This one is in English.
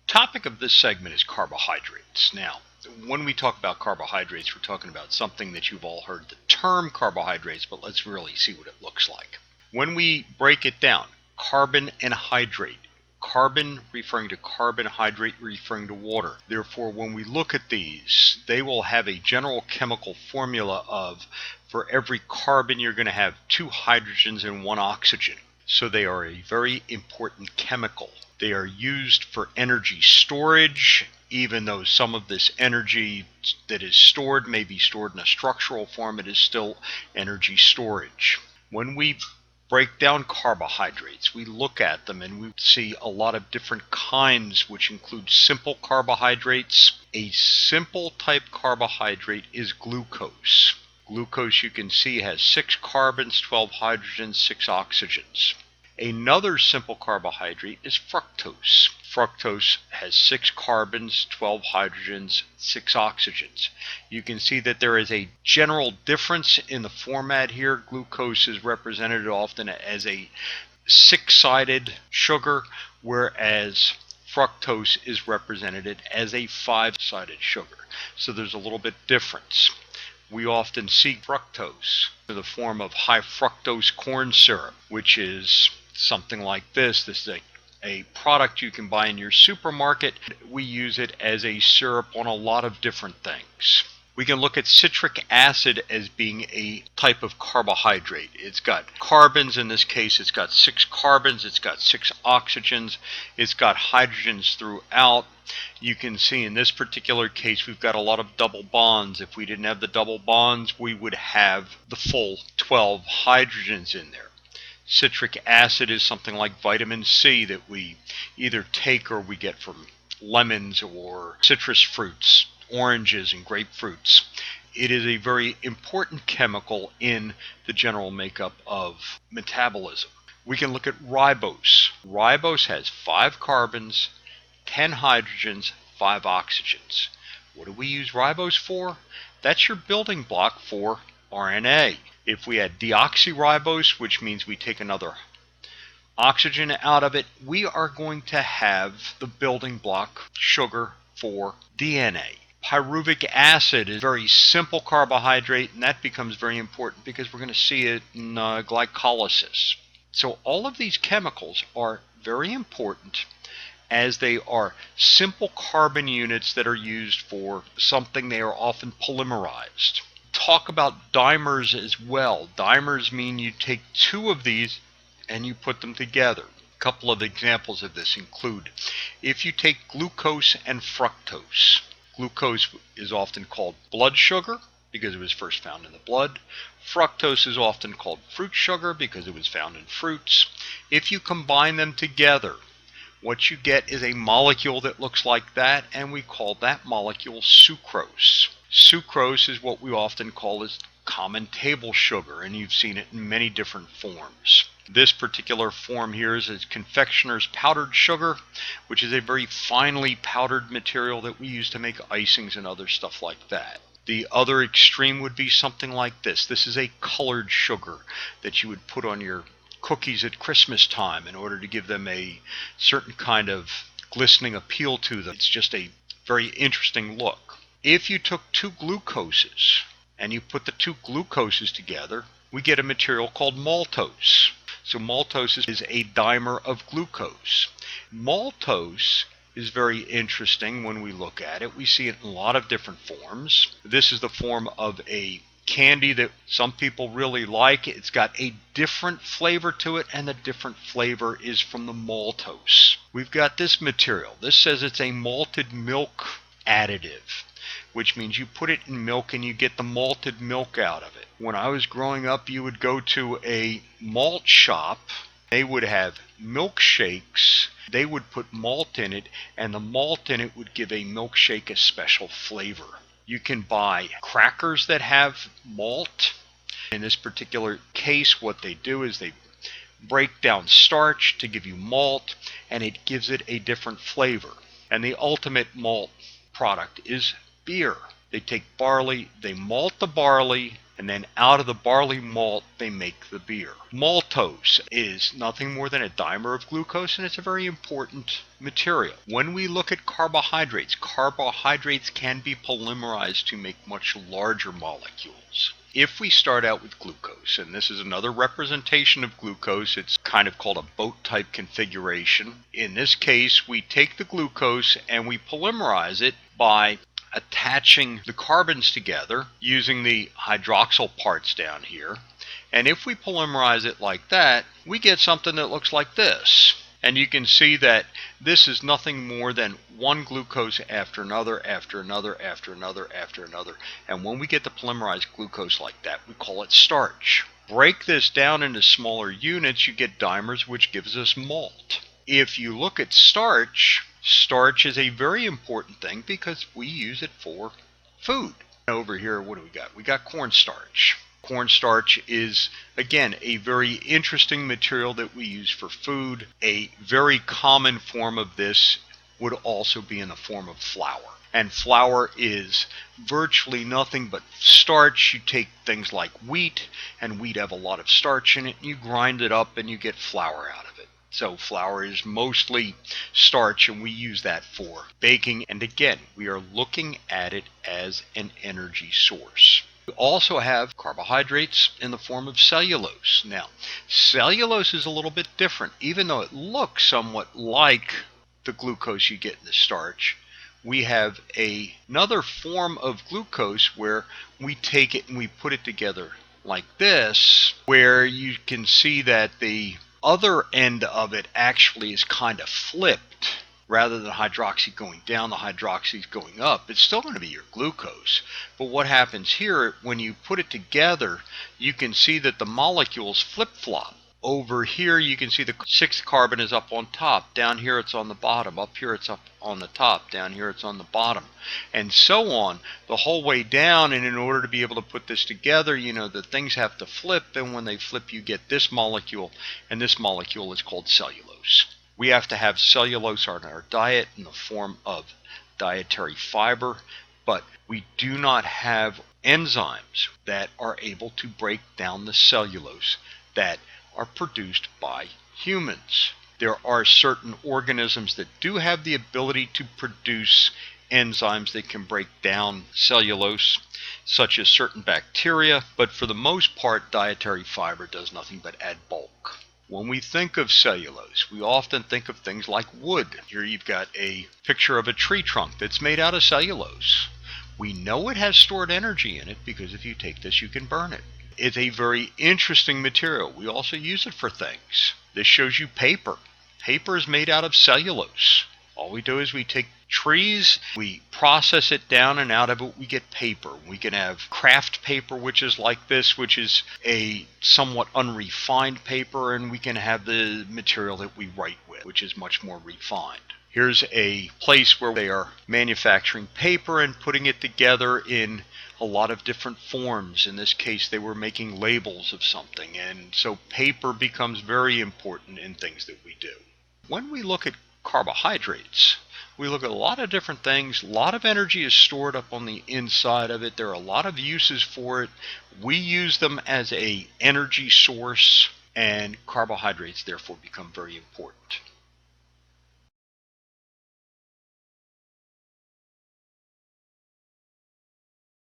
Topic of this segment is carbohydrates. Now, when we talk about carbohydrates, we're talking about something that you've all heard the term carbohydrates, but let's really see what it looks like. When we break it down, carbon and hydrate. Carbon referring to carbon, hydrate referring to water. Therefore, when we look at these, they will have a general chemical formula of, for every carbon, you're going to have 2 hydrogens and 1 oxygen. So they are a very important chemical. They are used for energy storage, even though some of this energy that is stored may be stored in a structural form, it is still energy storage. When we break down carbohydrates, we look at them and we see a lot of different kinds, which include simple carbohydrates. A simple type carbohydrate is glucose. Glucose, you can see, has 6 carbons, 12 hydrogens, 6 oxygens. Another simple carbohydrate is fructose. Fructose has 6 carbons, 12 hydrogens, 6 oxygens. You can see that there is a general difference in the format here. Glucose is represented often as a 6-sided sugar, whereas fructose is represented as a 5-sided sugar. So there's a little bit difference. We often see fructose in the form of high fructose corn syrup, which is something like this. This is a product you can buy in your supermarket. We use it as a syrup on a lot of different things. We can look at citric acid as being a type of carbohydrate. It's got carbons. In this case, it's got 6 carbons, it's got 6 oxygens, it's got hydrogens throughout. You can see in this particular case we've got a lot of double bonds. If we didn't have the double bonds, we would have the full 12 hydrogens in there. Citric acid is something like vitamin C that we either take or we get from lemons or citrus fruits, oranges and grapefruits. It is a very important chemical in the general makeup of metabolism. We can look at ribose. Ribose has 5 carbons, 10 hydrogens, 5 oxygens. What do we use ribose for? That's your building block for RNA. If we add deoxyribose, which means we take another oxygen out of it, we are going to have the building block sugar for DNA. Pyruvic acid is a very simple carbohydrate, and that becomes very important because we're going to see it in glycolysis. So all of these chemicals are very important as they are simple carbon units that are used for something. They are often polymerized. Talk about dimers as well. Dimers mean you take 2 of these and you put them together. A couple of examples of this include if you take glucose and fructose. Glucose is often called blood sugar because it was first found in the blood. Fructose is often called fruit sugar because it was found in fruits. If you combine them together, what you get is a molecule that looks like that, and we call that molecule sucrose. Sucrose is what we often call as common table sugar, and you've seen it in many different forms. This particular form here is confectioner's powdered sugar, which is a very finely powdered material that we use to make icings and other stuff like that. The other extreme would be something like this. This is a colored sugar that you would put on your cookies at Christmas time in order to give them a certain kind of glistening appeal to them. It's just a very interesting look. If you took 2 glucoses and you put the 2 glucoses together, we get a material called maltose. So maltose is a dimer of glucose. Maltose is very interesting when we look at it. We see it in a lot of different forms. This is the form of a candy that some people really like. It's got a different flavor to it, and the different flavor is from the maltose. We've got this material. This says it's a malted milk additive, which means you put it in milk and you get the malted milk out of it. When I was growing up, you would go to a malt shop. They would have milkshakes. They would put malt in it, and the malt in it would give a milkshake a special flavor. You can buy crackers that have malt. In this particular case, what they do is they break down starch to give you malt, and it gives it a different flavor. And the ultimate malt product is beer. They take barley, they malt the barley, and then out of the barley malt they make the beer. Maltose is nothing more than a dimer of glucose, and it's a very important material. When we look at carbohydrates, carbohydrates can be polymerized to make much larger molecules. If we start out with glucose, and this is another representation of glucose, it's kind of called a boat type configuration. In this case, we take the glucose and we polymerize it by attaching the carbons together using the hydroxyl parts down here. And if we polymerize it like that, we get something that looks like this. And you can see that this is nothing more than one glucose after another, after another, after another, after another. And when we get the polymerized glucose like that, we call it starch. Break this down into smaller units, you get dimers, which gives us malt. If you look at starch, starch is a very important thing because we use it for food. Over here, what do we got? We got cornstarch. Cornstarch is, again, a very interesting material that we use for food. A very common form of this would also be in the form of flour. And flour is virtually nothing but starch. You take things like wheat, and wheat have a lot of starch in it, and you grind it up and you get flour out of it. So flour is mostly starch, and we use that for baking. And again, we are looking at it as an energy source. We also have carbohydrates in the form of cellulose. Now, cellulose is a little bit different. Even though it looks somewhat like the glucose you get in the starch, we have another form of glucose where we take it and we put it together like this, where you can see that the other end of it actually is kind of flipped. Rather than hydroxy going down, the hydroxy is going up. It's still going to be your glucose. But what happens here, when you put it together, you can see that the molecules flip-flop. Over here, you can see the 6th carbon is up on top. Down here, it's on the bottom. Up here, it's up on the top. Down here, it's on the bottom. And so on, the whole way down. And in order to be able to put this together, you know, the things have to flip. And when they flip, you get this molecule. And this molecule is called cellulose. We have to have cellulose in our diet in the form of dietary fiber, but we do not have enzymes that are able to break down the cellulose that are produced by humans. There are certain organisms that do have the ability to produce enzymes that can break down cellulose, such as certain bacteria, but for the most part, dietary fiber does nothing but add bulk. When we think of cellulose, we often think of things like wood. Here you've got a picture of a tree trunk that's made out of cellulose. We know it has stored energy in it because if you take this, you can burn it. It's a very interesting material. We also use it for things. This shows you paper. Paper is made out of cellulose. All we do is we take trees, we process it down, and out of it we get paper. We can have craft paper, which is like this, which is a somewhat unrefined paper, and we can have the material that we write with, which is much more refined. Here's a place where they are manufacturing paper and putting it together in a lot of different forms. In this case, they were making labels of something, and so paper becomes very important in things that we do. When we look at carbohydrates, we look at a lot of different things. A lot of energy is stored up on the inside of it. There are a lot of uses for it. We use them as an energy source, and carbohydrates therefore become very important.